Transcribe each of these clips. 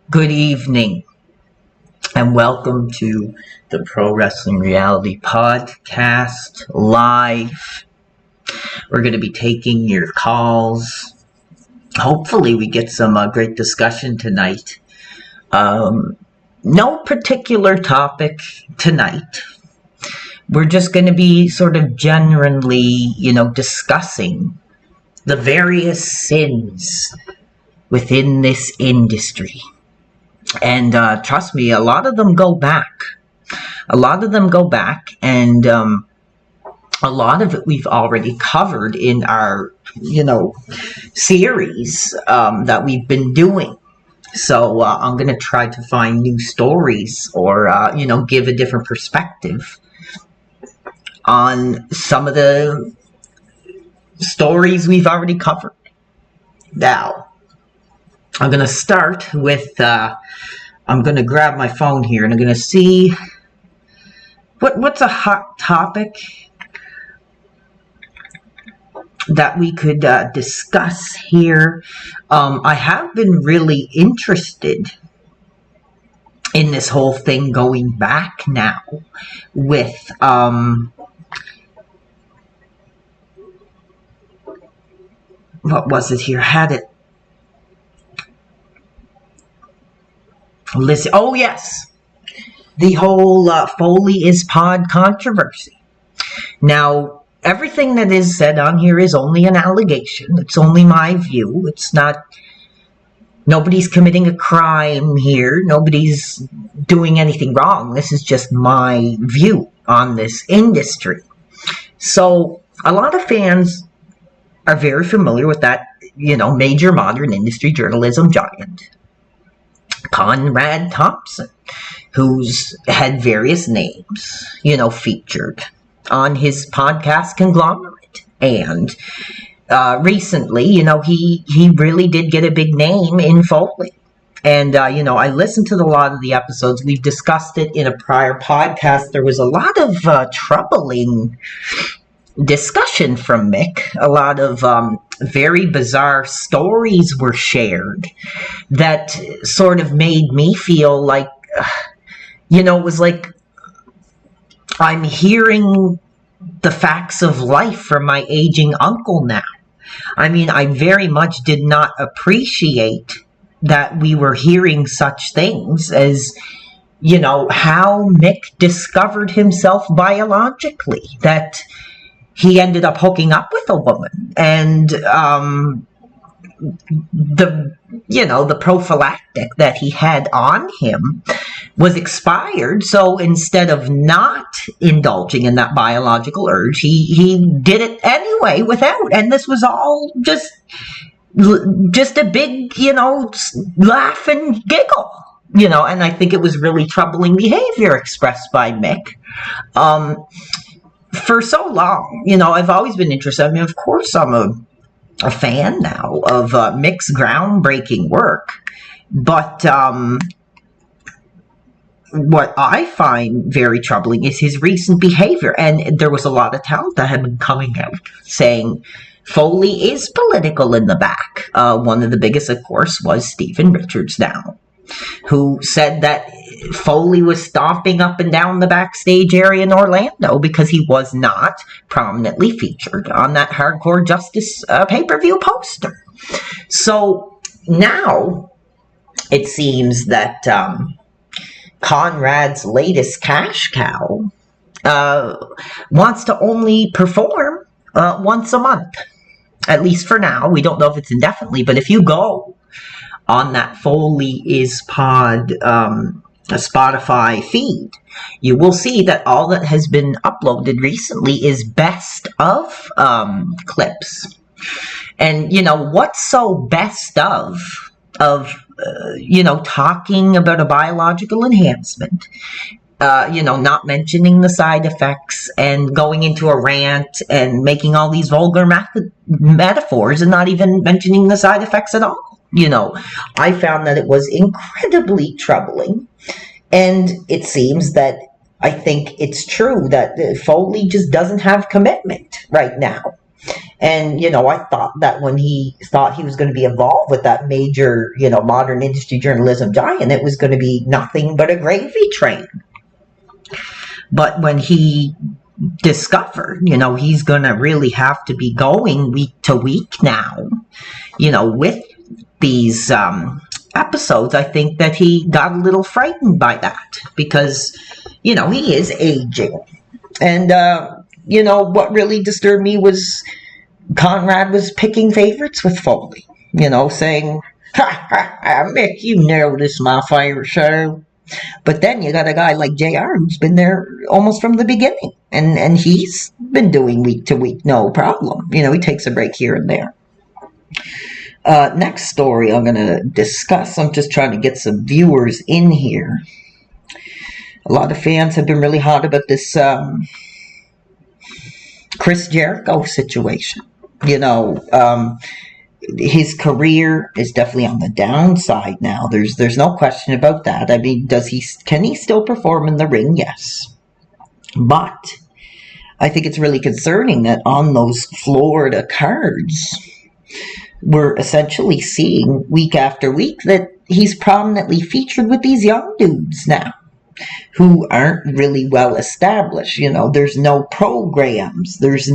Good evening, and welcome to the Pro Wrestling Reality Podcast live. We're going to be taking your calls. Hopefully we get some great discussion tonight. No particular topic tonight. We're just going to be sort of generally, discussing the various sins within this industry. And trust me, a lot of them go back. And a lot of it we've already covered in our, series that we've been doing. So I'm going to try to find new stories or, give a different perspective on some of the stories we've already covered. Now, I'm going to start with, I'm going to grab my phone here and I'm going to see what's a hot topic that we could discuss here. I have been really interested in this whole thing going back now with, what was it here? Had it. Listen, oh yes, the whole Foley is pod controversy. Now, everything that is said on here is only an allegation. It's only my view. It's not, nobody's committing a crime here. Nobody's doing anything wrong. This is just my view on this industry. So, a lot of fans are very familiar with that, major modern industry journalism giant, Conrad Thompson, who's had various names, featured on his podcast conglomerate. And recently, he really did get a big name in Foley. And, I listened to a lot of the episodes. We've discussed it in a prior podcast. There was a lot of troubling discussion from Mick. A lot of very bizarre stories were shared that sort of made me feel like, it was like I'm hearing the facts of life from my aging uncle now. I mean, I very much did not appreciate that we were hearing such things as, how Mick discovered himself biologically, that he ended up hooking up with a woman, and the prophylactic that he had on him was expired. So instead of not indulging in that biological urge, he did it anyway without. And this was all just a big, laugh and giggle, and I think it was really troubling behavior expressed by Mick. For so long, I've always been interested. I mean, of course, I'm a fan now of Mick's groundbreaking work. But what I find very troubling is his recent behavior. And there was a lot of talent that had been coming out saying Foley is political in the back. One of the biggest, of course, was Stephen Richards now, who said that Foley was stomping up and down the backstage area in Orlando because he was not prominently featured on that Hardcore Justice pay-per-view poster. So now it seems that Conrad's latest cash cow, wants to only perform once a month. At least for now. We don't know if it's indefinitely, but if you go on that Foley is Pod Spotify feed, you will see that all that has been uploaded recently is best of clips. And, what's so best of, talking about a biological enhancement, not mentioning the side effects and going into a rant and making all these vulgar metaphors and not even mentioning the side effects at all. I found that it was incredibly troubling. And it seems that I think it's true that Foley just doesn't have commitment right now. And, I thought that when he thought he was going to be involved with that major, modern industry journalism giant, it was going to be nothing but a gravy train. But when he discovered, he's going to really have to be going week to week now, with these episodes, I think that he got a little frightened by that because, he is aging. And, what really disturbed me was Conrad was picking favorites with Foley, saying, "Ha, Mick, you know this is my favorite show." But then you got a guy like JR who's been there almost from the beginning. And he's been doing week to week, no problem. He takes a break here and there. Next story I'm going to discuss. I'm just trying to get some viewers in here. A lot of fans have been really hot about this Chris Jericho situation. His career is definitely on the downside now. There's no question about that. I mean, can he still perform in the ring? Yes. But I think it's really concerning that on those Florida cards, we're essentially seeing week after week that he's prominently featured with these young dudes now who aren't really well established. There's no programs. There's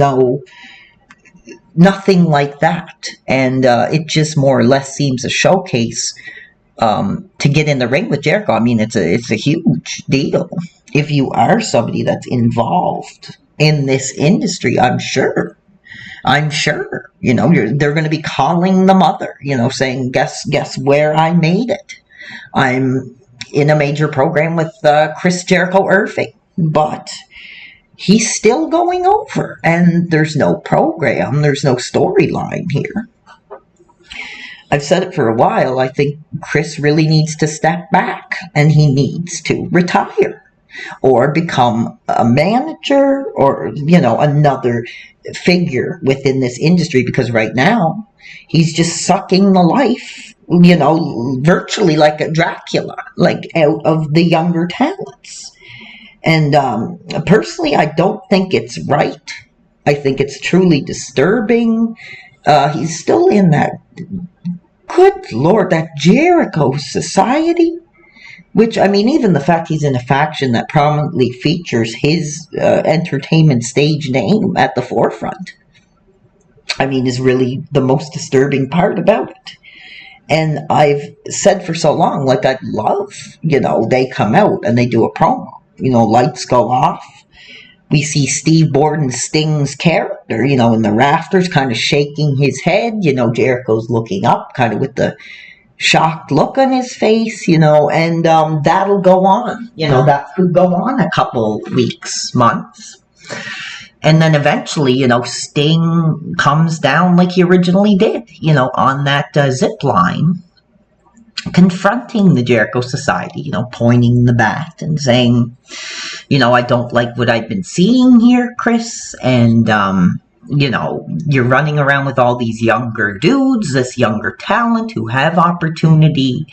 nothing like that. And it just more or less seems a showcase to get in the ring with Jericho. I mean, it's a huge deal. If you are somebody that's involved in this industry, I'm sure, they're going to be calling the mother, saying, guess where I made it. I'm in a major program with Chris Jericho Irving, but he's still going over, and there's no program, there's no storyline here. I've said it for a while. I think Chris really needs to step back, and he needs to retire or become a manager or, another figure within this industry, because right now he's just sucking the life, virtually like a Dracula, like out of the younger talents. And personally, I don't think it's right. I think it's truly disturbing. He's still in that, good Lord, that Jericho Society, which, I mean, even the fact he's in a faction that prominently features his entertainment stage name at the forefront, I mean, is really the most disturbing part about it. And I've said for so long, like, I'd love, they come out and they do a promo. Lights go off. We see Steve Borden Sting's character, in the rafters, kind of shaking his head. Jericho's looking up, kind of with the shocked look on his face, and that'll go on. That could go on a couple weeks, months. And then eventually, Sting comes down like he originally did, on that zip line, confronting the Jericho Society, pointing the bat and saying, I don't like what I've been seeing here, Chris, and, you're running around with all these younger dudes, this younger talent who have opportunity.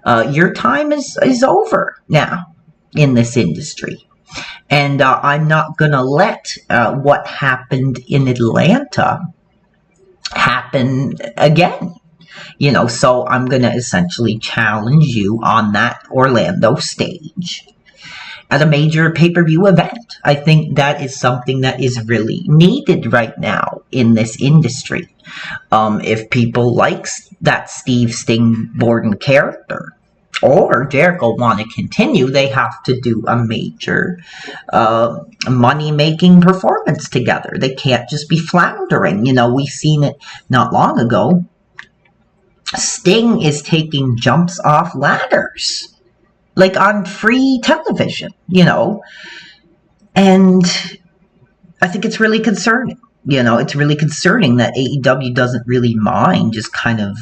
Your time is over now in this industry. And I'm not going to let what happened in Atlanta happen again. So I'm going to essentially challenge you on that Orlando stage at a major pay-per-view event. I think that is something that is really needed right now in this industry. If people like that Steve Sting Borden character, or Jericho want to continue, they have to do a major money-making performance together. They can't just be floundering. We've seen it not long ago. Sting is taking jumps off ladders, like on free television, and I think it's really concerning. It's really concerning that AEW doesn't really mind just kind of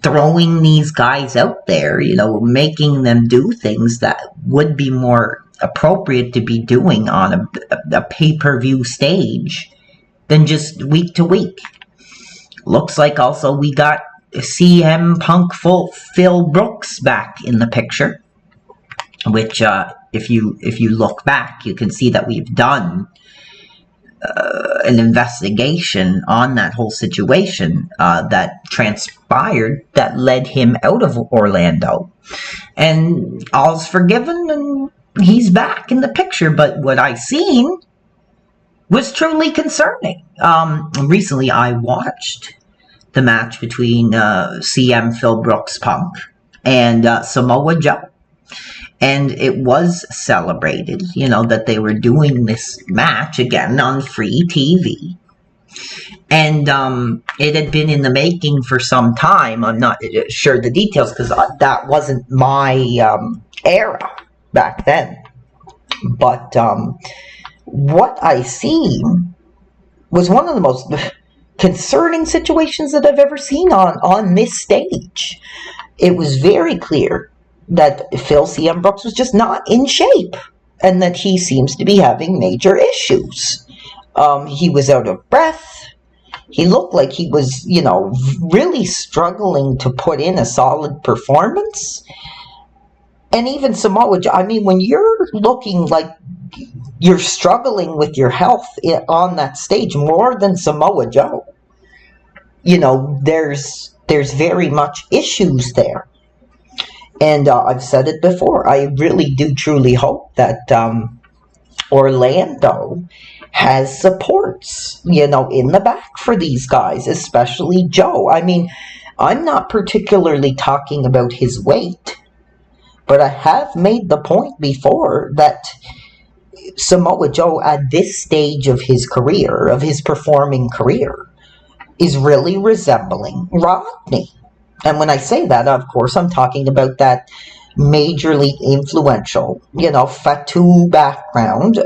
throwing these guys out there, making them do things that would be more appropriate to be doing on a pay-per-view stage than just week to week. Looks like also we got CM Punk Phil Brooks back in the picture, which if you look back, you can see that we've done an investigation on that whole situation that transpired that led him out of Orlando, and all's forgiven and he's back in the picture. But what I seen was truly concerning. Recently I watched the match between CM Phil Brooks Punk and Samoa Joe. And it was celebrated, that they were doing this match again on free TV. And it had been in the making for some time. I'm not sure the details because that wasn't my era back then. But what I seen was one of the most concerning situations that I've ever seen on this stage. It was very clear that Phil CM Brooks was just not in shape, and that he seems to be having major issues. He was out of breath. He looked like he was, really struggling to put in a solid performance. And even Samoa Joe, when you're looking like you're struggling with your health on that stage more than Samoa Joe, there's very much issues there. And I've said it before, I really do truly hope that Orlando has supports, in the back for these guys, especially Joe. I'm not particularly talking about his weight, but I have made the point before that Samoa Joe at this stage of his career, of his performing career, is really resembling Rodney. And when I say that, of course, I'm talking about that majorly influential, Fatu background,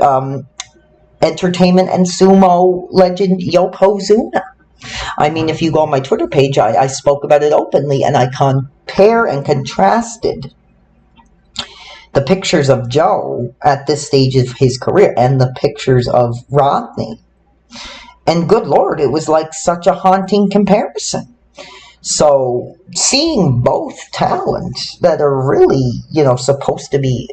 entertainment and sumo legend Yokozuna. If you go on my Twitter page, I spoke about it openly, and I compare and contrasted the pictures of Joe at this stage of his career and the pictures of Rodney. And good Lord, it was like such a haunting comparison. So seeing both talents that are really, supposed to be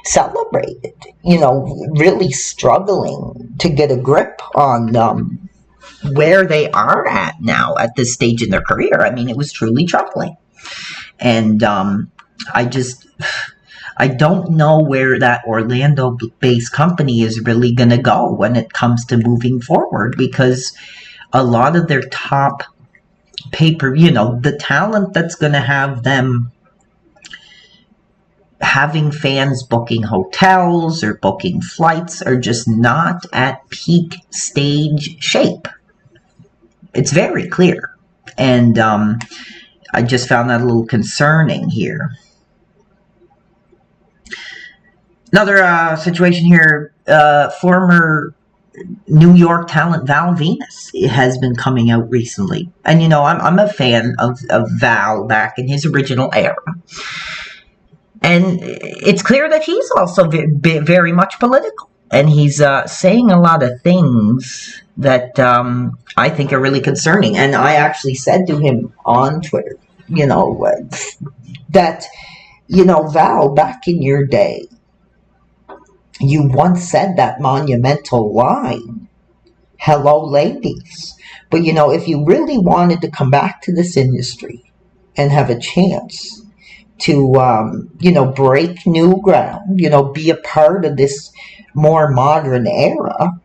celebrated, really struggling to get a grip on where they are at now at this stage in their career. It was truly troubling. And I don't know where that Orlando-based company is really going to go when it comes to moving forward, because a lot of their top the talent that's going to have them having fans booking hotels or booking flights are just not at peak stage shape. It's very clear. And I just found that a little concerning here. Another situation here, former New York talent Val Venus has been coming out recently. And, I'm a fan of Val back in his original era. And it's clear that he's also very much political. And he's saying a lot of things that I think are really concerning. And I actually said to him on Twitter, that, Val, back in your day, you once said that monumental line, "Hello, ladies." But, if you really wanted to come back to this industry and have a chance to, break new ground, be a part of this more modern era,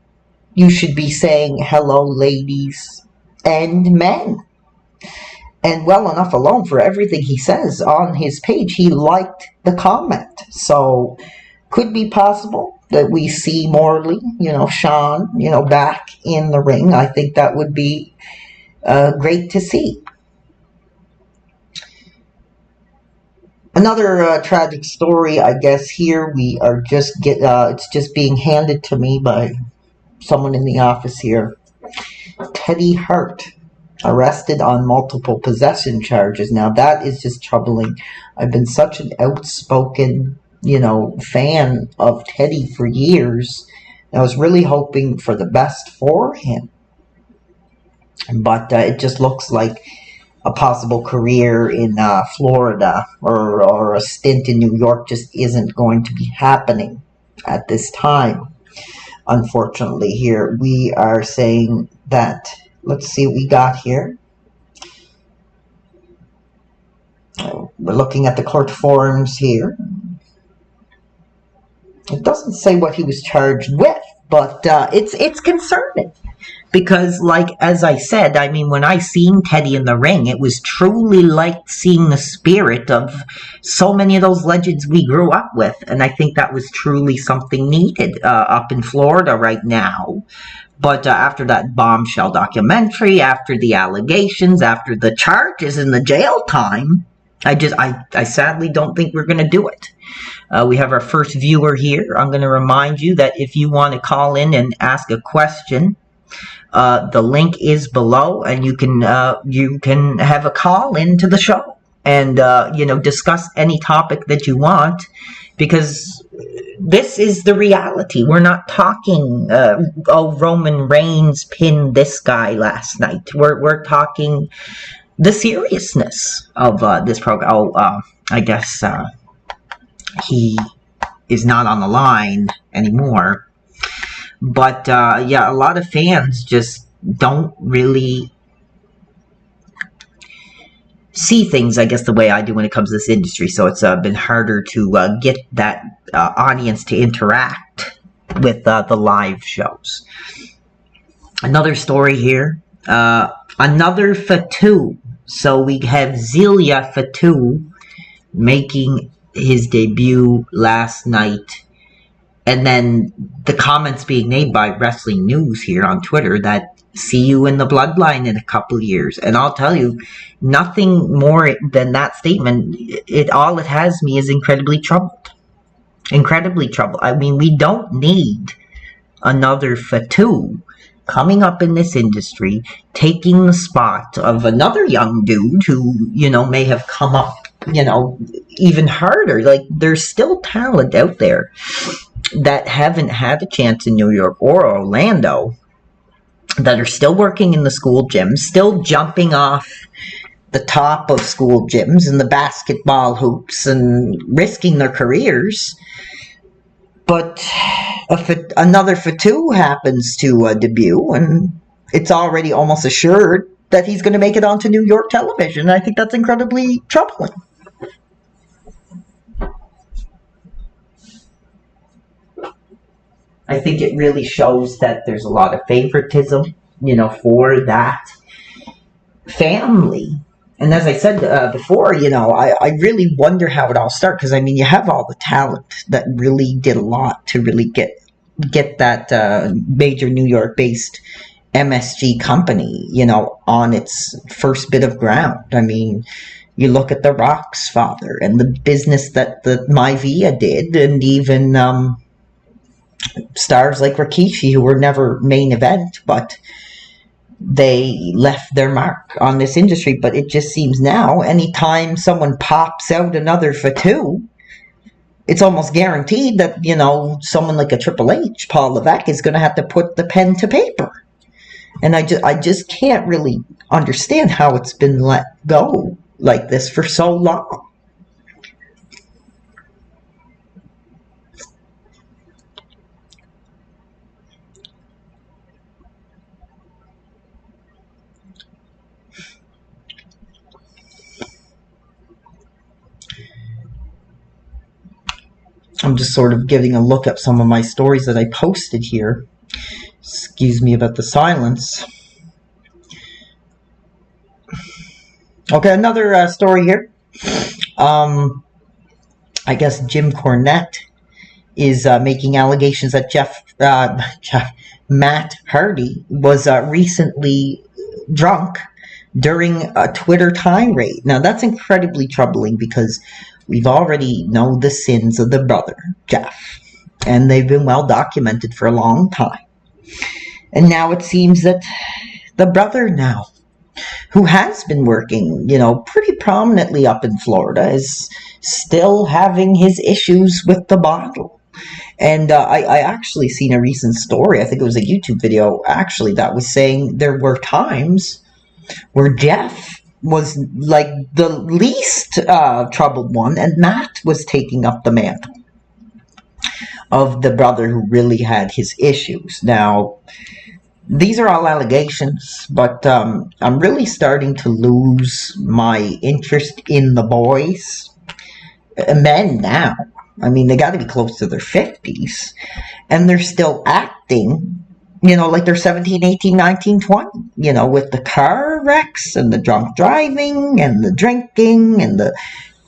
you should be saying, "Hello, ladies and men." And well enough alone for everything he says on his page, he liked the comment. So, could be possible that we see Morley, Sean, back in the ring. I think that would be great to see. Another tragic story, I guess. Here we are it's just being handed to me by someone in the office here. Teddy Hart arrested on multiple possession charges. Now that is just troubling. I've been such an outspoken, fan of Teddy for years. I was really hoping for the best for him. But it just looks like a possible career in Florida or a stint in New York just isn't going to be happening at this time. Unfortunately, here we are saying that, let's see what we got here. We're looking at the court forms here. It doesn't say what he was charged with, but it's concerning. Because, as I said, when I seen Teddy in the ring, it was truly like seeing the spirit of so many of those legends we grew up with. And I think that was truly something needed up in Florida right now. But after that bombshell documentary, after the allegations, after the charges and the jail time, I sadly don't think we're going to do it. We have our first viewer here. I'm going to remind you that if you want to call in and ask a question, the link is below, and you can have a call into the show and discuss any topic that you want, because this is the reality. We're not talking Roman Reigns pinned this guy last night. We're talking the seriousness of this program. I guess he is not on the line anymore. But, yeah, a lot of fans just don't really see things, I guess, the way I do when it comes to this industry. So it's been harder to get that audience to interact with the live shows. Another story here. Another Fatu. So we have Zelia Fatu making his debut last night. And then the comments being made by Wrestling News here on Twitter that see you in the bloodline in a couple of years. And I'll tell you, nothing more than that statement. All it has me is incredibly troubled. Incredibly troubled. We don't need another Fatu coming up in this industry, taking the spot of another young dude who, may have come up, even harder. There's still talent out there that haven't had a chance in New York or Orlando, that are still working in the school gyms, still jumping off the top of school gyms and the basketball hoops and risking their careers. But another Fatu happens to debut, and it's already almost assured that he's going to make it onto New York television. I think that's incredibly troubling. I think it really shows that there's a lot of favoritism, for that family. And as I said before, I really wonder how it all started. Because, you have all the talent that really did a lot to really get that major New York-based MSG company, on its first bit of ground. You look at The Rock's father and the business that the Maivia did, and even stars like Rikishi, who were never main event, but they left their mark on this industry. But it just seems now, anytime someone pops out another Fatu, it's almost guaranteed that, someone like a Triple H, Paul Levesque, is going to have to put the pen to paper. And I just can't really understand how it's been let go like this for so long. I'm just sort of giving a look at some of my stories that I posted here. Excuse me about the silence. Okay, another story here. I guess Jim Cornette is making allegations that Matt Hardy was recently drunk during a Twitter tirade. Now that's incredibly troubling because we've already know the sins of the brother, Jeff, and they've been well documented for a long time. And now it seems that the brother now, who has been working, pretty prominently up in Florida, is still having his issues with the bottle. And I actually seen a recent story, I think it was a YouTube video, actually, that was saying there were times where Jeff was like the least troubled one, and Matt was taking up the mantle of the brother who really had his issues. Now, these are all allegations, but I'm really starting to lose my interest in the boys. Men now. I mean, they got to be close to their 50s, and they're still acting, like they're 17, 18, 19, 20, with the car wrecks and the drunk driving and the drinking and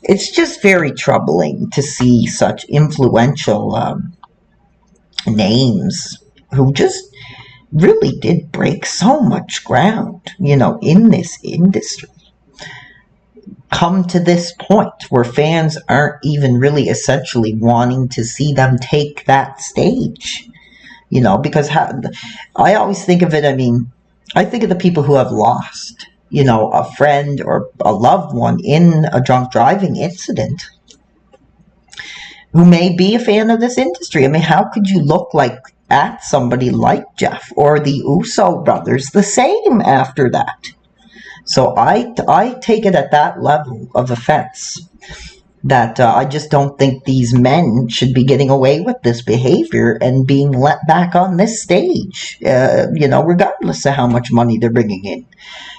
it's just very troubling to see such influential names who just really did break so much ground, in this industry, come to this point where fans aren't even really essentially wanting to see them take that stage, because I always think of it, I think of the people who have lost, a friend or a loved one in a drunk driving incident who may be a fan of this industry. How could you look at somebody like Jeff or the Uso brothers the same after that? So I take it at that level of offense that I just don't think these men should be getting away with this behavior and being let back on this stage, regardless of how much money they're bringing in.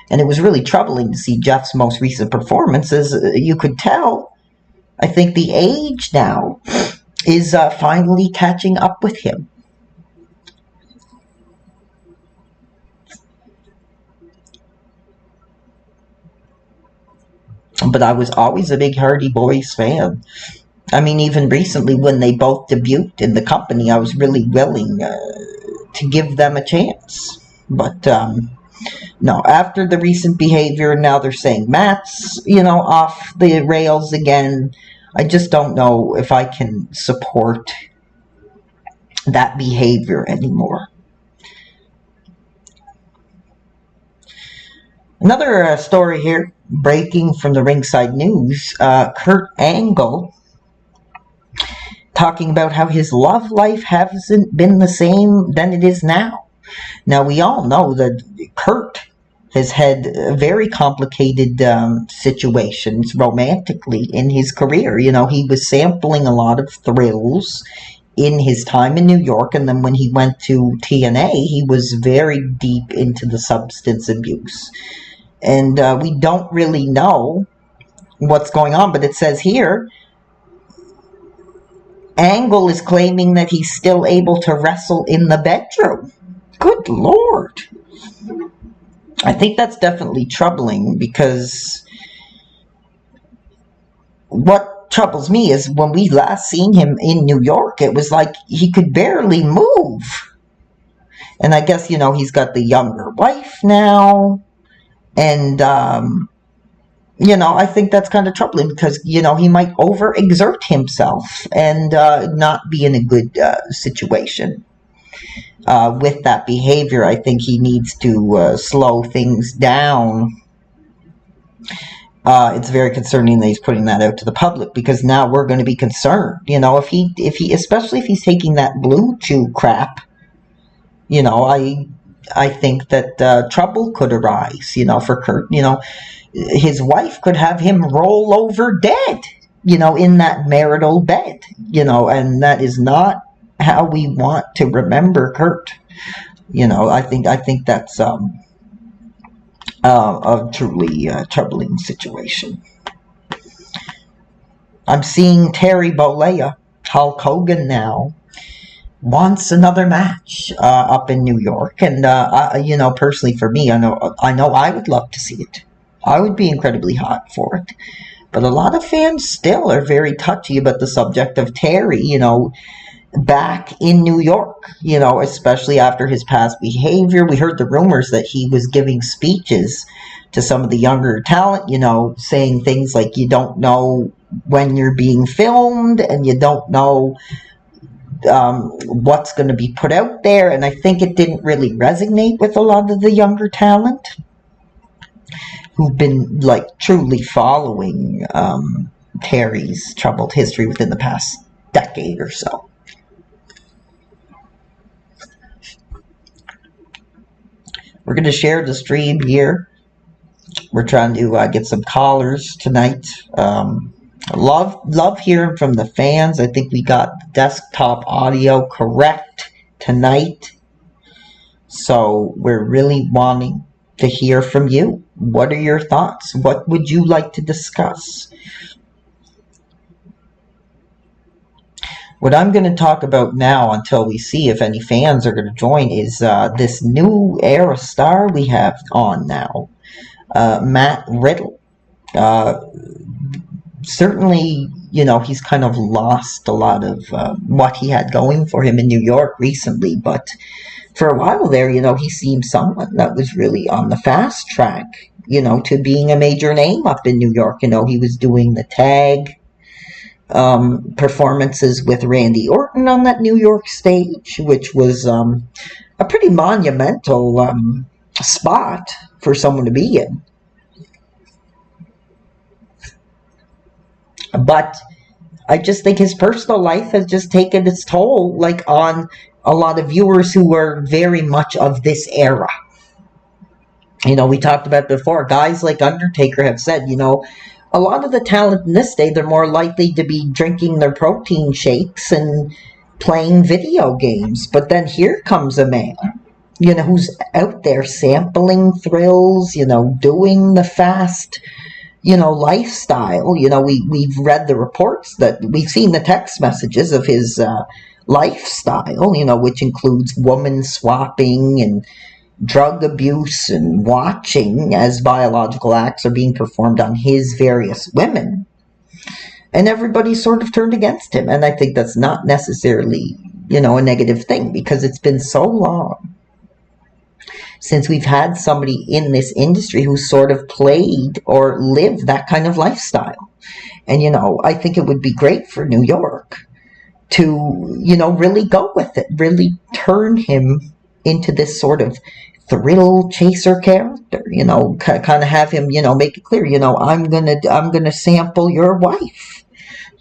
And it was really troubling to see Jeff's most recent performances. You could tell, I think the age now is finally catching up with him. But I was always a big Hardy Boys fan. Even recently when they both debuted in the company, I was really willing to give them a chance. But no, after the recent behavior, now they're saying Matt's, off the rails again. I just don't know if I can support that behavior anymore. Another story here, breaking from the Ringside News, Kurt Angle talking about how his love life hasn't been the same than it is now. Now, we all know that Kurt has had very complicated situations romantically in his career. He was sampling a lot of thrills in his time in New York, and then when he went to TNA, he was very deep into the substance abuse. And we don't really know what's going on, but it says here, Angle is claiming that he's still able to wrestle in the bedroom. Good Lord. I think that's definitely troubling, because what troubles me is when we last seen him in New York, it was like he could barely move. And I guess, he's got the younger wife now. And, I think that's kind of troubling because, he might overexert himself and not be in a good situation with that behavior. I think he needs to slow things down. It's very concerning that he's putting that out to the public, because now we're going to be concerned. If he, especially if he's taking that Blue Chew crap, I think that trouble could arise, for Kurt. His wife could have him roll over dead, in that marital bed, and that is not how we want to remember Kurt. I think that's a truly troubling situation. I'm seeing Terry Bollea, Hulk Hogan now, wants another match up in New York, and personally for me, I know I would love to see it. I would be incredibly hot for it. But a lot of fans still are very touchy about the subject of Terry, back in New York, especially after his past behavior. We heard the rumors that he was giving speeches to some of the younger talent, saying things like, you don't know when you're being filmed and you don't know what's going to be put out there. And I think it didn't really resonate with a lot of the younger talent who've been truly following Terry's troubled history within the past decade or so. We're going to share the stream here. We're trying to get some callers tonight. Love hearing from the fans. I think we got the desktop audio correct tonight. So we're really wanting to hear from you. What are your thoughts? What would you like to discuss? What I'm going to talk about now, until we see if any fans are going to join, is this new era star we have on now, Matt Riddle. Certainly, he's kind of lost a lot of what he had going for him in New York recently, but for a while there, he seemed someone that was really on the fast track, to being a major name up in New York. He was doing the tag performances with Randy Orton on that New York stage, which was a pretty monumental spot for someone to be in. But I just think his personal life has just taken its toll, on a lot of viewers who were very much of this era. We talked about before, guys like Undertaker have said, a lot of the talent in this day, they're more likely to be drinking their protein shakes and playing video games. But then here comes a man, who's out there sampling thrills, doing the fast, lifestyle. We've read the reports, that we've seen the text messages of his lifestyle, which includes woman swapping and drug abuse and watching as biological acts are being performed on his various women. And everybody sort of turned against him. And I think that's not necessarily, a negative thing, because it's been so long since we've had somebody in this industry who sort of played or lived that kind of lifestyle. And, I think it would be great for New York to, really go with it, really turn him into this sort of thrill chaser character, kind of have him, make it clear, I'm gonna sample your wife,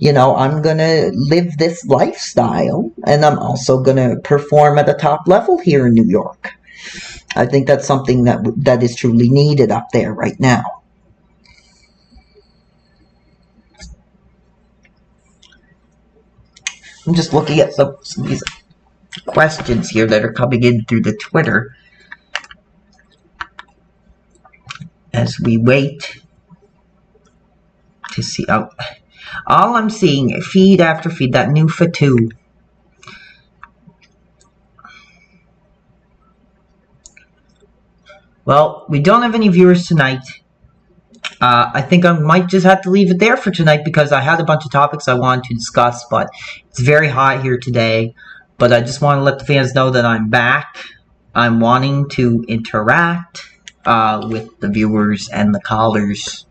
I'm gonna live this lifestyle, and I'm also gonna perform at a top level here in New York. I think that's something that is truly needed up there right now. I'm just looking at some of these questions here that are coming in through the Twitter as we wait to see. All I'm seeing, feed after feed, that new Fatu. Well, we don't have any viewers tonight. I think I might just have to leave it there for tonight, because I had a bunch of topics I wanted to discuss, but it's very hot here today. But I just want to let the fans know that I'm back. I'm wanting to interact with the viewers and the callers.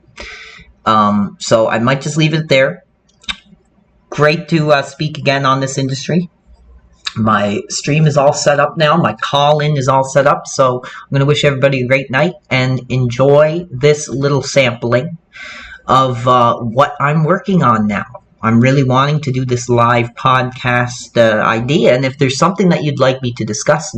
So I might just leave it there. Great to speak again on this industry. My stream is all set up now. My call-in is all set up. So I'm going to wish everybody a great night and enjoy this little sampling of what I'm working on now. I'm really wanting to do this live podcast idea. And if there's something that you'd like me to discuss,